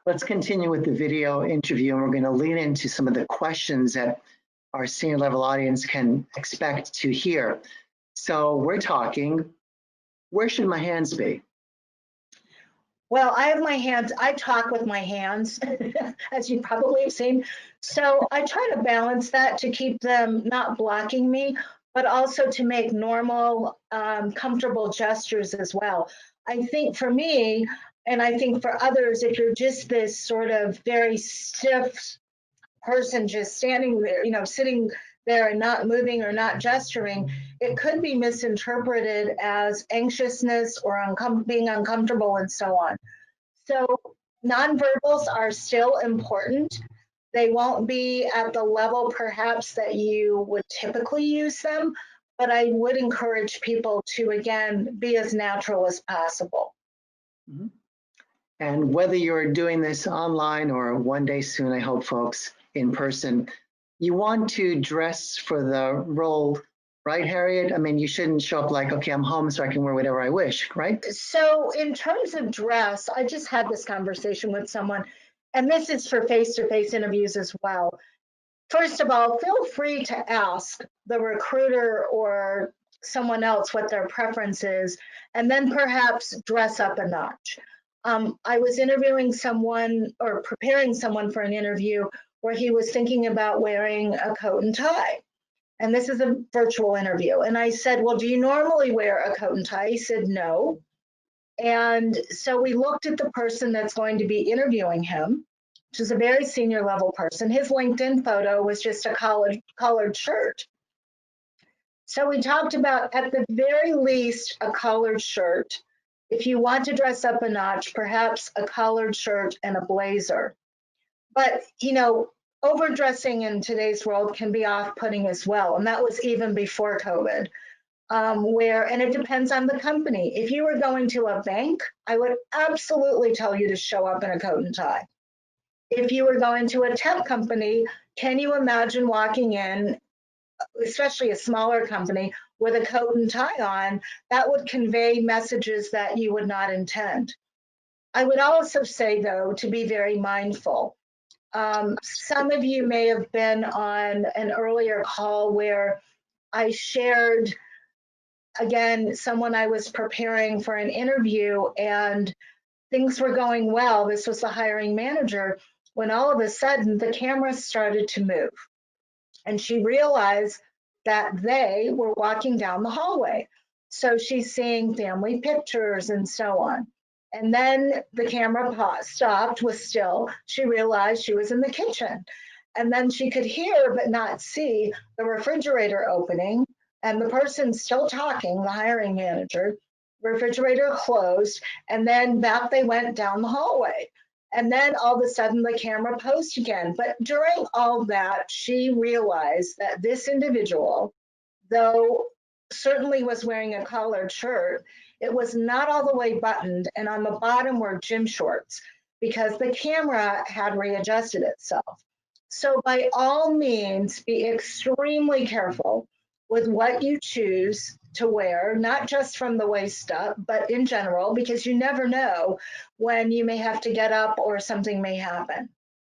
Let's continue with the video interview, and we're going to lean into some of the questions that our senior level audience can expect to hear. So we're talking, where should my hands be? Well, I have my hands, I talk with my hands, as you probably have seen. So I try to balance that to keep them not blocking me, but also to make normal, comfortable gestures as well. I think for me, and I think for others, if you're just this sort of very stiff person just standing there, sitting there and not moving or not gesturing, it could be misinterpreted as anxiousness or being uncomfortable and so on. So nonverbals are still important. They won't be at the level perhaps that you would typically use them, but I would encourage people to, again, be as natural as possible. Mm-hmm. And whether you're doing this online or one day soon, I hope, folks, in person, you want to dress for the role, right, Harriet? I mean, you shouldn't show up like, okay, I'm home so I can wear whatever I wish, right? So in terms of dress, I just had this conversation with someone, and this is for face-to-face interviews as well. First of all, feel free to ask the recruiter or someone else what their preference is, and then perhaps dress up a notch. I was interviewing someone or preparing someone for an interview where he was thinking about wearing a coat and tie. And this is a virtual interview. And I said, well, do you normally wear a coat and tie? He said, no. And so we looked at the person that's going to be interviewing him, which is a very senior level person. His LinkedIn photo was just a collared shirt. So we talked about, at the very least, a collared shirt. If you want to dress up a notch, perhaps a collared shirt and a blazer. But, overdressing in today's world can be off-putting as well. And that was even before COVID, and it depends on the company. If you were going to a bank, I would absolutely tell you to show up in a coat and tie. If you were going to a tech company, can you imagine walking in, especially a smaller company, with a coat and tie on? That would convey messages that you would not intend. I would also say, though, to be very mindful. Some of you may have been on an earlier call where I shared, again, someone I was preparing for an interview and things were going well. This was the hiring manager, when all of a sudden the camera started to move. And she realized that they were walking down the hallway. So she's seeing family pictures and so on. And then the camera stopped, was still. She realized she was in the kitchen. And then she could hear but not see the refrigerator opening and the person still talking, the hiring manager. Refrigerator closed, and then back they went down the hallway. And then all of a sudden the camera posed again. But during all that, she realized that this individual, though certainly was wearing a collared shirt, it was not all the way buttoned, and on the bottom were gym shorts because the camera had readjusted itself. So by all means, be extremely careful with what you choose to wear, not just from the waist up, but in general, because you never know when you may have to get up or something may happen.